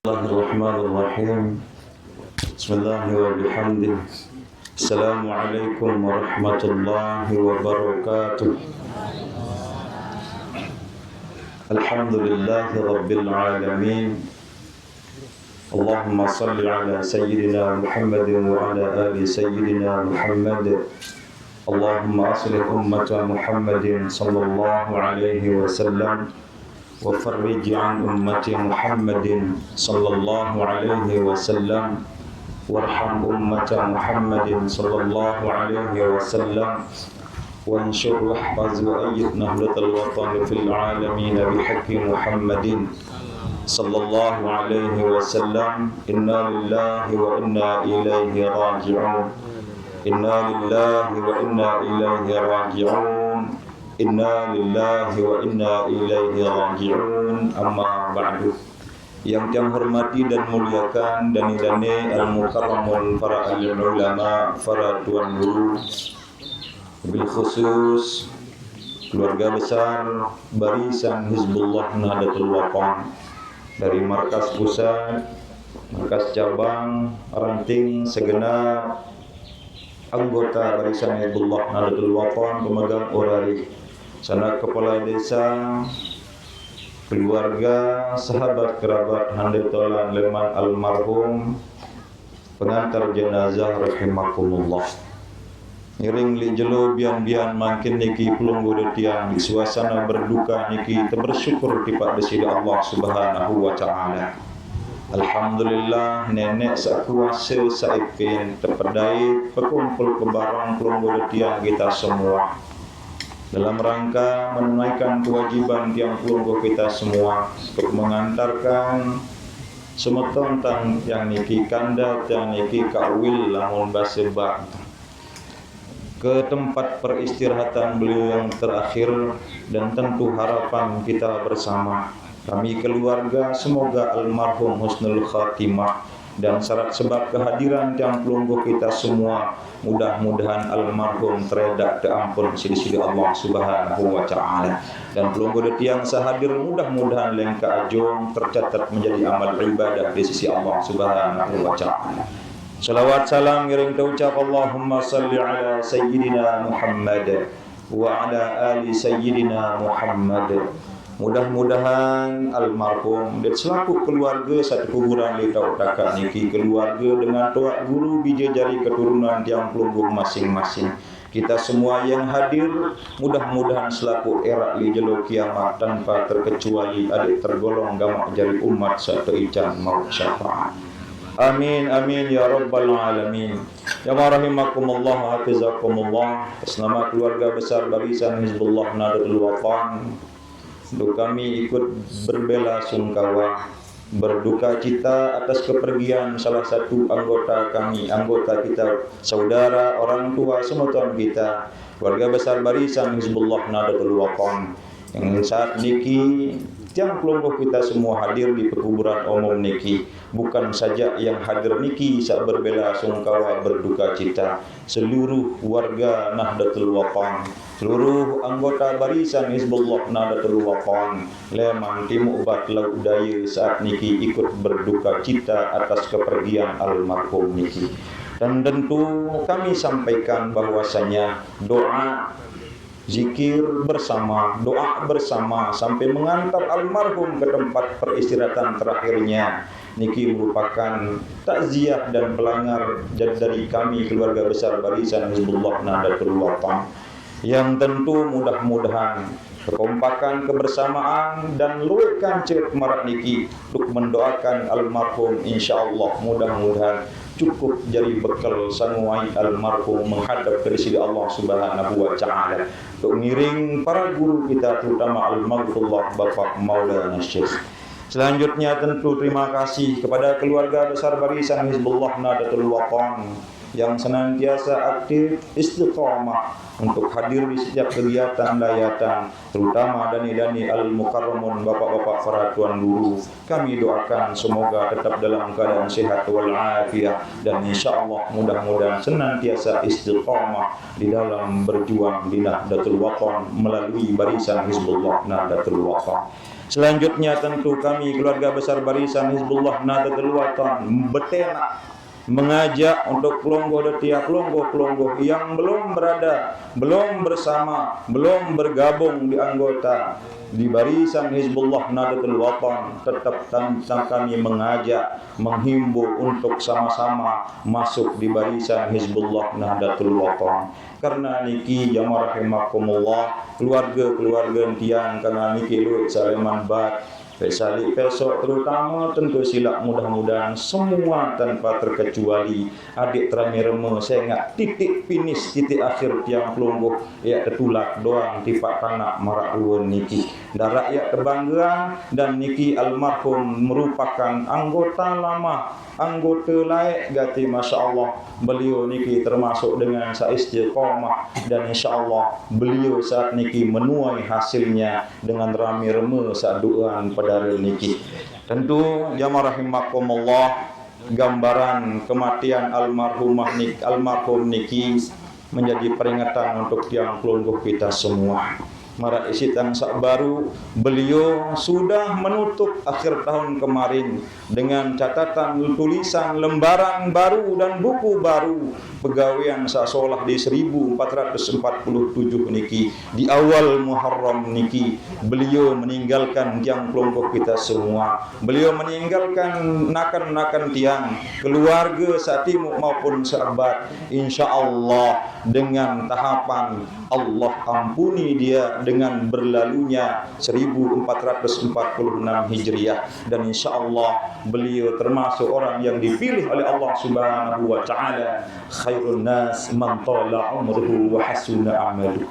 Bismillahirrahmanirrahim. Bismillahirrahmanirrahim. Assalamualaikum warahmatullahi wabarakatuh. Alhamdulillahi rabbil alamin. Allahumma salli ala sayyidina Muhammadin wa ala ali sayyidina Muhammad. Allahumma aslih ummata Muhammadin sallallahu alaihi wasallam wa farrij an ummati Muhammadin sallallahu alaihi wasallam warham ummata Muhammadin sallallahu alaihi wasallam وانشر واحفظ وأيد نهضة الوطن في العالمين بحق محمد صلى الله عليه وسلم. إنا لله وإنا إليه راجعون. إنا لله وإنا إليه راجعون. إنا لله وإنا إليه راجعون. أما بعد. Yang hormati dan muliakan dani-dani al-mukarramun para alim ulama, para tuan guru, bil khusus keluarga besar Barisan Hizbullah Nahdlatul Wathon dari markas pusat, markas cabang, ranting, segenap anggota Barisan Hizbullah Nahdlatul Wathon, pemegang orari, sanak kepala desa, keluarga, sahabat, kerabat, handetolan leman almarhum, pengantar jenazah rahimakumullah. Ngiring li jelo bian-bian makin niki pelunggu tiang di suasana berduka niki bersyukur tipat besi Allah Subhanahu wa taala. Alhamdulillah nenek sakuasa saipin terpedai pekumpul kebarang pelunggu tiang kita semua dalam rangka menunaikan kewajiban tiang pelunggu kita semua untuk mengantarkan semeton tang yang niki kanda yang niki kawil lamun basebak ke tempat peristirahatan beliau yang terakhir, dan tentu harapan kita bersama kami keluarga semoga almarhum husnul khatimah, dan syarat sebab kehadiran tiang pelunggu kita semua mudah-mudahan almarhum teredak teampun sidi-sidi Allah Subhanahu wa taala, dan pelunggu tiang sahadir mudah-mudahan lengka ajong tercatat menjadi amal ibadah di sisi Allah Subhanahu wa taala. Salawat salam ngiring terucap Allahumma salli ala sayyidina Muhammad wa ala ali sayyidina Muhammad. Mudah-mudahan almarhum dan selaku keluarga satu kuburan li tau takak niki keluarga dengan tuak guru bija jari keturunan tiang pelunggu masing-masing. Kita semua yang hadir mudah-mudahan selaku erak li jelo kiamat tanpa terkecuali adik tergolong gamak jari umat satu ican maut syafaat. Amin amin ya rabbal alamin. Ya rahimakumullah hafizakumullah. Atas nama keluarga besar Barisan Hizbullah Nahdlatul Wathon, kami ikut berbela sungkawa, berduka cita atas kepergian salah satu anggota kami, anggota kita, saudara, orang tua, semeton kita, keluarga besar Barisan Hizbullah Nahdlatul Wathon, yang saat niki tiang pelunggu kita semua hadir di pekuburan umum niki. Bukan saja yang hadir niki saat berbela sungkawa berduka cita, seluruh warga Nahdlatul Wathon, seluruh anggota Barisan Hizbullah Nahdlatul Wathon, Leman Timur Bat Laut Daya saat niki ikut berduka cita atas kepergian almarhum niki. Dan tentu kami sampaikan bahwasanya doa, zikir bersama, doa bersama sampai mengantar almarhum ke tempat peristirahatan terakhirnya niki merupakan takziah dan pelanggar dari kami keluarga besar Barisan Hizbullah Nahdlatul Wathon, yang tentu mudah-mudahan kekompakan, kebersamaan dan luwekan cek marak niki untuk mendoakan almarhum insyaallah mudah-mudahan cukup jadi bekal sanguai almarhum menghadap ke sisi Allah Subhanahu wa taala, untuk ngiring para guru kita terutama al-maghfurullah Bapak Maulana Syekh. Selanjutnya tentu terima kasih kepada keluarga besar Barisan Hizbullah Nahdlatul Wathon yang senantiasa aktif istiqamah untuk hadir di setiap kegiatan layatan, terutama dani-dani al-mukarramun, bapak-bapak para tuan guru. Kami doakan semoga tetap dalam keadaan sehat walafiat, dan insyaallah mudah-mudahan senantiasa istiqamah di dalam berjuang di Nahdlatul Wathon melalui barisan Hizbullah Nahdlatul Wathon. Selanjutnya tentu kami keluarga besar barisan Hizbullah Nahdlatul Wathon betena mengajak untuk kelonggo tiap kelonggo yang belum berada, belum bersama, belum bergabung di anggota di barisan Hizbullah Nahdlatul Wathon, tetap kami mengajak, menghimbau untuk sama-sama masuk di barisan Hizbullah Nahdlatul Wathon. Karena niki jamaah rahimakumullah, keluarga tiang karena niki Luit Saleman Bat Pesali besok terutama tentu silap mudah-mudahan semua tanpa terkecuali adik terami reme saya ingat titik finish titik akhir tiang pelungguh ya tertulak doang tipak kanak marak ruwen niki dan rakyat kebanggaan, dan niki almarhum merupakan anggota lama, anggota layak gati, Masya Allah. Beliau niki termasuk dengan saistiqamah, dan insya Allah beliau saat niki menuai hasilnya dengan rami reme saat doaan pada niki. Tentu jamaah rahimakumullah, gambaran kematian almarhum niki menjadi peringatan untuk tiang pelungguh kita semua. Mara isi tangsa baru, beliau sudah menutup akhir tahun kemarin dengan catatan tulisan lembaran baru dan buku baru pegawaian sasolah di 1447 niki. Di awal Muharram niki beliau meninggalkan tiang pelungguh kita semua. Beliau meninggalkan nakan-nakan tiang, keluarga satimu maupun sahabat. Insya Allah dengan tahapan Allah ampuni dia dengan berlalunya 1446 Hijriah, dan insya Allah beliau termasuk orang yang dipilih oleh Allah Subhanahu wa taala, khairun nas man tala umruhu wa hasuna amaluhu.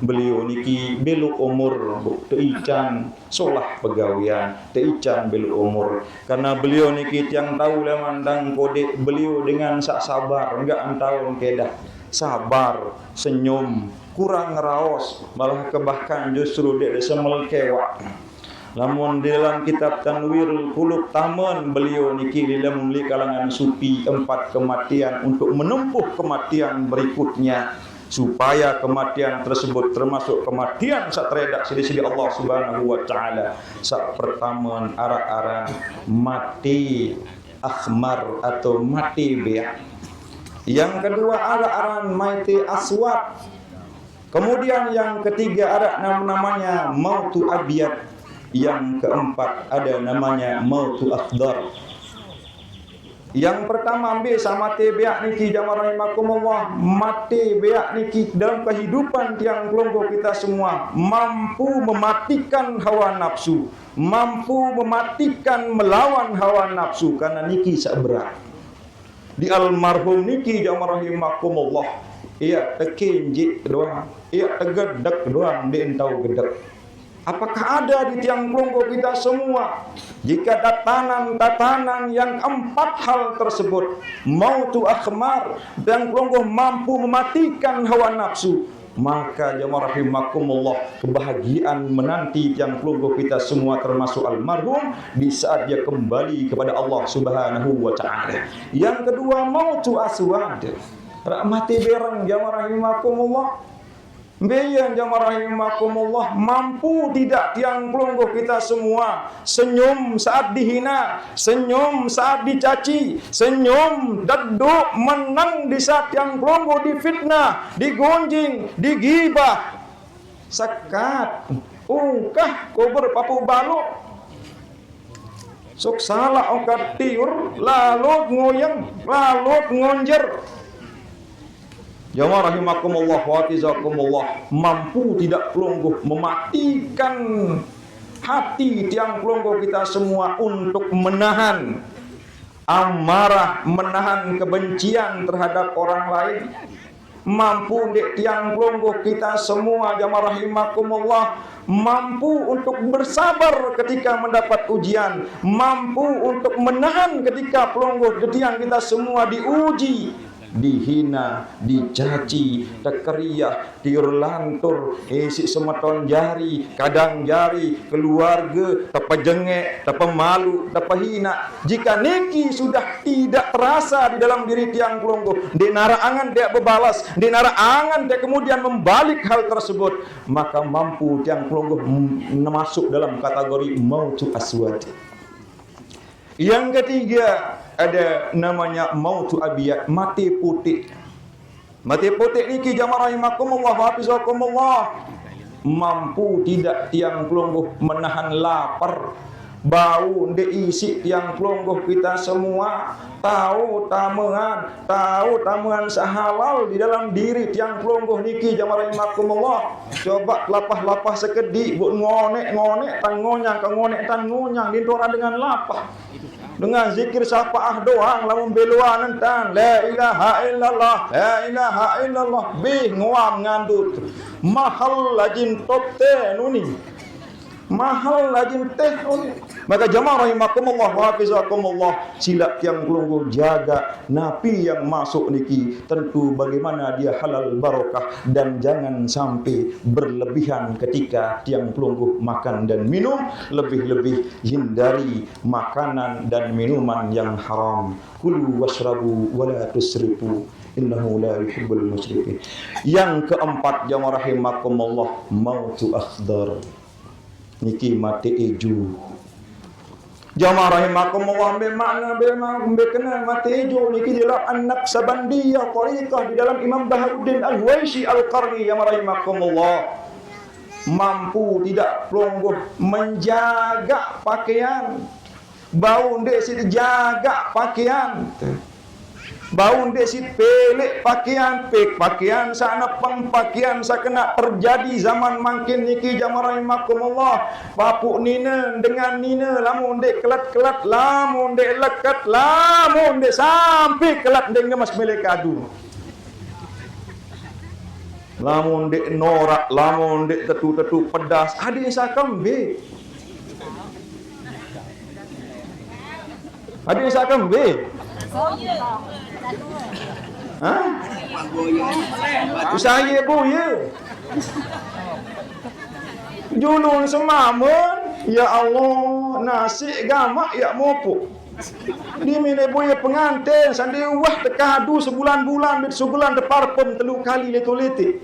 Beliau niki beluk umur teican solah pegawian, teican beluk umur, karena beliau niki tiang tahu lemandang kode beliau dengan sak sabar, enggak antau kedah sabar, senyum, kurang ngeraos, malah bahkan justru dia semel kewak. Namun di dalam kitab Tanwirul Qulub Taman beliau niki dalam kalangan sufi 4 kematian untuk menempuh kematian berikutnya, supaya kematian tersebut termasuk kematian saat redak sidi-sidi Allah Subhanahu wa taala. Saat pertama arak-aran mati akhmar atau mati beak. Yang kedua arak-aran mati aswad. Kemudian yang ketiga ada namanya mautu abyad. Yang keempat ada namanya mautu akhdar. Yang pertama ambil sama mati beak niki jamaah rahimakumullah, mati beak niki dalam kehidupan tiang pelungguh kita semua mampu mematikan hawa nafsu, mampu mematikan melawan hawa nafsu, karena niki seberat. Di almarhum niki jamaah rahimakumullah, ia tekinjik doang, ia tegedek doang, dia entau gedek. Apakah ada di tiang pelungguh kita semua jika tatanan yang 4 hal tersebut, mautu akhmar dan pelungguh mampu mematikan hawa nafsu, maka jamaah rahimakumullah kebahagiaan menanti tiang pelungguh kita semua termasuk almarhum di saat dia kembali kepada Allah Subhanahu wa taala. Yang kedua mautu aswad, mati bereng jamaah rahimakumullah. Biar jamaah rahimakumullah, mampu tidak tiang pelungguh kita semua senyum saat dihina, senyum saat dicaci, senyum deduk menang di saat tiang pelungguh difitnah, digunjing, digibah, sekat, ungkah kubur papu baluk, sok salah ongkat tiur, lalut ngoyang, lalut ngonjer. Jamaah rahimakumullah wa tizakumullah, mampu tidak pelungguh mematikan hati tiang pelungguh kita semua untuk menahan amarah, menahan kebencian terhadap orang lain. Mampu tiang pelungguh kita semua jamaah rahimakumullah mampu untuk bersabar ketika mendapat ujian, mampu untuk menahan ketika pelungguh tiang kita semua diuji. dihina, dicaci, tekeriah, tiur lantur, isi semeton jari, kadang jari, keluarga, tapa jengek, tapa malu, tapa hina. Jika niki sudah tidak terasa di dalam diri tiang pelungguh, di naraangan dia berbalas, di naraangan dia kemudian membalik hal tersebut, maka mampu tiang pelungguh masuk dalam kategori mautu aswad. Yang ketiga ada namanya mautu abiyat, mati putih. Mati putih niki jamaah rahimakumullah wa hafizakumullah, mampu tidak tiang pelungguh menahan lapar. Bau diisi tiang pelungguh kita semua, tahu tamuan sahalal di dalam diri tiang pelungguh niki jamaah rahimakumullah. Coba lapah-lapah sekedik buat ngonek-ngonek tan ngonyang dintora dengan lapah. Dengan zikir syafaah doang lamun beluan entan la ilaha illallah, la ilaha illallah, bih nguam ngandut mahal lajin topte nuni, mahal lajin teh nuni. Maka jamaah rahimakumullah wa hafizakumullah, sila tiang pelungguh jaga napi yang masuk niki tentu bagaimana dia halal barokah, dan jangan sampai berlebihan ketika tiang pelungguh makan dan minum, lebih-lebih hindari makanan dan minuman yang haram. Kulu washrabu wala tusrifu innahu la yuhibbul musrifin. Yang keempat jamaah rahimakumullah, mautu akhdar, niki mati eju. Jamaah rahimakumullah, bermakna kena mati hijau niki dalam an-Naqsabandiyah tariqah di dalam Imam Baharuddin Al-Huwaisi Al-Qarni. Jamaah rahimakumullah, mampu tidak pelungguh menjaga pakaian, bau ndek sit jaga pakaian, bau ndek sit pelik pakaian sana pakaian sakena terjadi zaman makin niki jamaah rahimakumullah. Papuk nina dengan nina lamun ndek kelat-kelat, lamun ndek lekat, lamun ndek sampai kelat ndek ngemas melek kadu, lamun ndek norak, lamun ndek tetu-tetu pedas, adik sakembe, adik sakembe. Saya buaya julun semamun, ya Allah nasi gamak ya mopuk di mine buaya pengantin sandi wah tekadu sebulan-bulan sebulan deparpem telu kali letu-leti.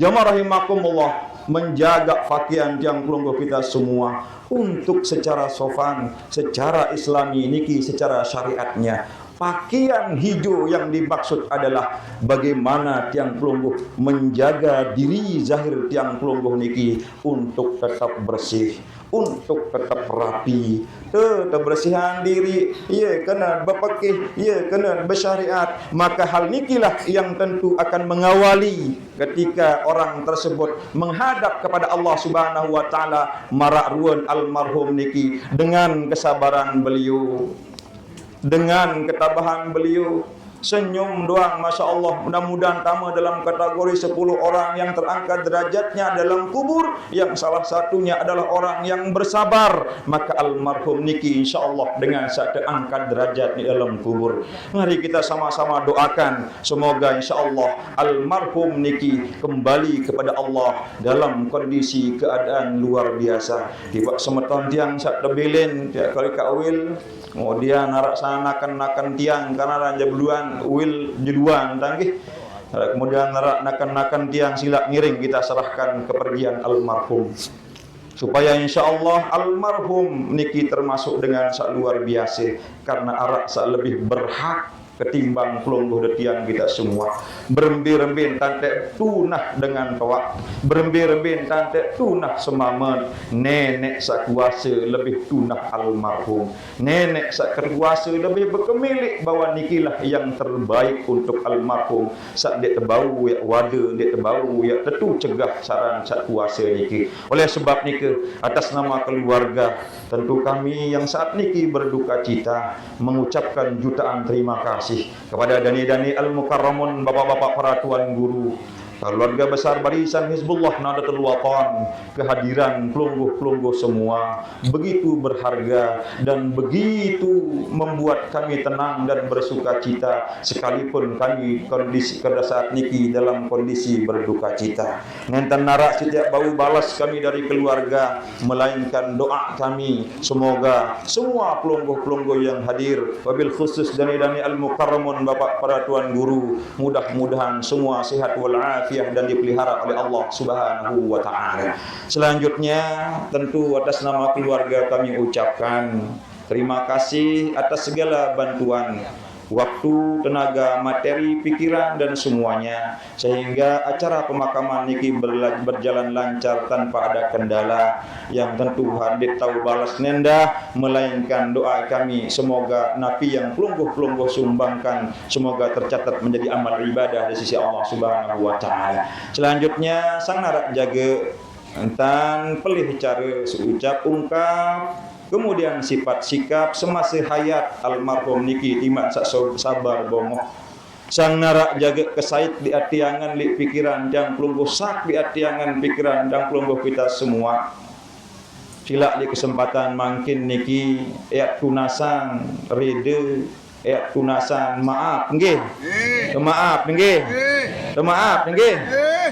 Jamaah rahimakumullah, menjaga pakaian tiang pelungguh kita semua untuk secara sofan, secara islami niki, secara syariatnya. Pakaian hijau yang dimaksud adalah bagaimana tiang pelungguh menjaga diri zahir tiang pelungguh niki untuk tetap bersih, untuk tetap rapi, kebersihan diri, ya kena berpakih, ya kena bersyariat. Maka hal nikilah yang tentu akan mengawali ketika orang tersebut menghadap kepada Allah Subhanahu wa taala. Marak ruan almarhum niki dengan kesabaran beliau, dengan ketabahan beliau, senyum doang, Masya Allah. Mudah-mudahan tamu dalam kategori 10 orang yang terangkat derajatnya dalam kubur, yang salah satunya adalah orang yang bersabar. Maka almarhum niki insya Allah dengan satu angkat derajat di dalam kubur. Mari kita sama-sama doakan semoga insya Allah almarhum niki kembali kepada Allah dalam kondisi keadaan luar biasa. Tiba semeton tiang sak tebilin tiap kali kawil, kemudian narak sana nakan tiang karena raja beluan wil jeduan tanggih. Kemudian nakan tiang silap ngiring, kita serahkan kepergian almarhum supaya insya Allah almarhum niki termasuk dengan sak luar biasa, karena arak sak lebih berhak ketimbang pelungguh tiang kita semua. Berembin-rembin tante tunah dengan toak, berembin-rembin tante tunah semaman. Nenek sak kuasa lebih tunah almarhum, nenek sak kuasa lebih berkemilik bahwa nikilah yang terbaik untuk almarhum. Sak dia terbau ya wada, dia terbau ya tentu cegah saran sak kuasa niki. Oleh sebab niki, atas nama keluarga tentu kami yang saat niki berduka cita mengucapkan jutaan terima kasih kepada dani-dani al-mukarramun, bapak-bapak para tuan guru, keluarga besar Barisan Hizbullah Nahdlatul Wathon, kehadiran pelungguh-pelungguh semua begitu berharga dan begitu membuat kami tenang dan bersuka cita, sekalipun kami kondisi pada saat niki dalam kondisi berduka cita. Ngenten narak setiap bau balas kami dari keluarga, melainkan doa kami semoga semua pelungguh-pelungguh yang hadir, wabil khusus dani-dani al-mukarramun Bapak para tuan guru, mudah-mudahan semua sehat walafiat dan dipelihara oleh Allah Subhanahu wa taala. Selanjutnya tentu atas nama keluarga kami ucapkan terima kasih atas segala bantuan waktu, tenaga, materi, pikiran dan semuanya, sehingga acara pemakaman niki berjalan lancar tanpa ada kendala. Yang tentu hadir tahu balas nenda, melainkan doa kami semoga napi yang pelungguh-pelungguh sumbangkan semoga tercatat menjadi amal ibadah di sisi Allah Subhanahu wa taala. Selanjutnya sang narak jaga entan pelih cara seucap ungkap, kemudian sifat sikap semasa hayat almarhum niki timak sak sabar bongoh. Sang narak jaga kesait di atiangan di pikiran dan pelungguh sak di atiangan pikiran dan pelungguh kita semua. Sila di kesempatan makin niki tunasan rede tunasan maaf nggih. Maaf nggih. Maaf nggih.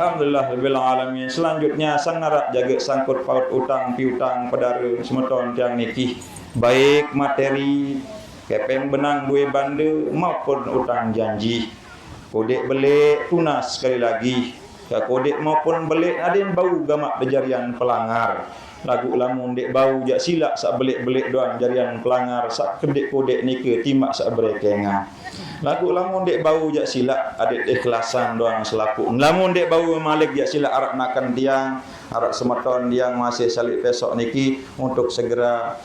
Alhamdulillah rabbil alamin. Selanjutnya sang narak jaga sangkut paut utang piutang pedara semeton tiang niki, baik materi kepeng benang duwe bande maupun utang janji. Kodek belik tunas sekali lagi. Kodek maupun belik ada yang bau gamak dejarian pelanggar. Lagu lamun dek bau jak silak sak belik-belik doang jarian pelanggar, sak kedek kodek nike timak sak berekengan. Lagu lamun dek bau jak silak adik ikhlasan doang selaku. Lamun dek bau malik jak silak arak nakan tiang, arak semeton tiang masih salik besok niki untuk segera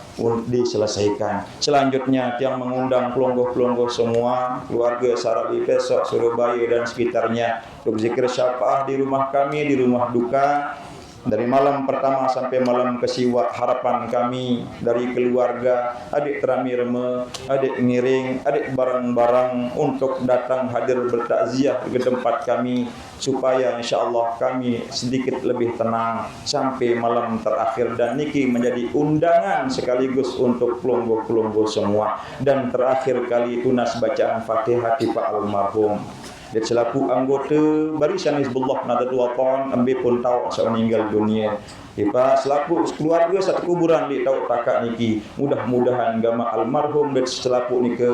diselesaikan. Selanjutnya tiang mengundang pelungguh-pelungguh semua, keluarga Sarali Pesok, Surabaya dan sekitarnya untuk zikir syafaah di rumah kami, di rumah duka. Dari malam pertama sampai malam kesiwa, harapan kami dari keluarga, adik terami reme, adik ngiring, adik barang-barang untuk datang hadir bertakziah ke tempat kami, supaya insyaAllah kami sedikit lebih tenang sampai malam terakhir. Dan niki menjadi undangan sekaligus untuk pelungguh-pelungguh semua. Dan terakhir kali tunas bacaan Fatihah di Pak almarhum. Dan selaku anggota Barisan Hizbullah Nahdlatul Wathon ambil pun tahu saya meninggal dunia. Pak selaku keluarga satu kuburan di tahu takak niki, mudah-mudahan gama almarhum dan selaku niki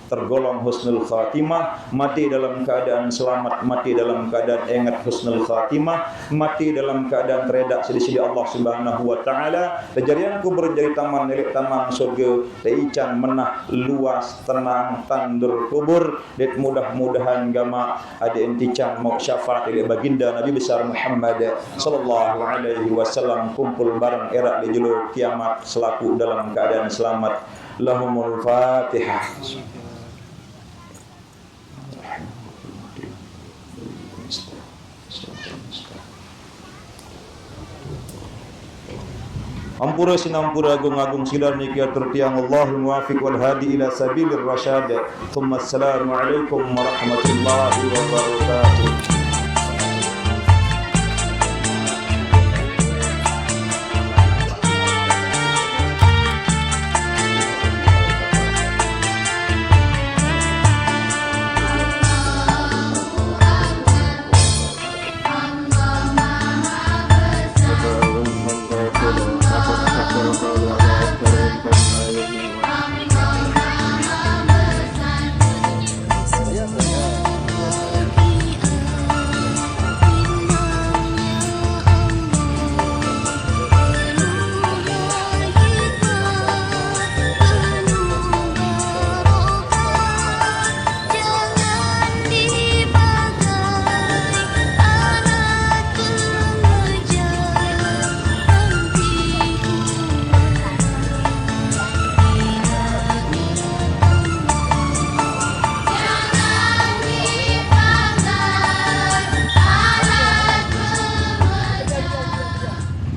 tergolong husnul khatimah, mati dalam keadaan selamat, mati dalam keadaan ingat husnul khatimah, mati dalam keadaan teredak sedi-sedi Allah Subhanahu wa taala. Kejadian kubur jadi taman milik taman surga, teican menah luas tenang tandur kubur. Det mudah-mudahan gama ada intican mau syafaat dari baginda Nabi besar Muhammad sallallahu alaihi wasallam kumpul bareng era di julu kiamat selaku dalam keadaan selamat. Lahumul Fatihah. Ampura sinampura agung-agung silar niki atur tiang Allahul muwafiq wal hadi ila sabilir rasyad. Assalamualaikum warahmatullahi wabarakatuh.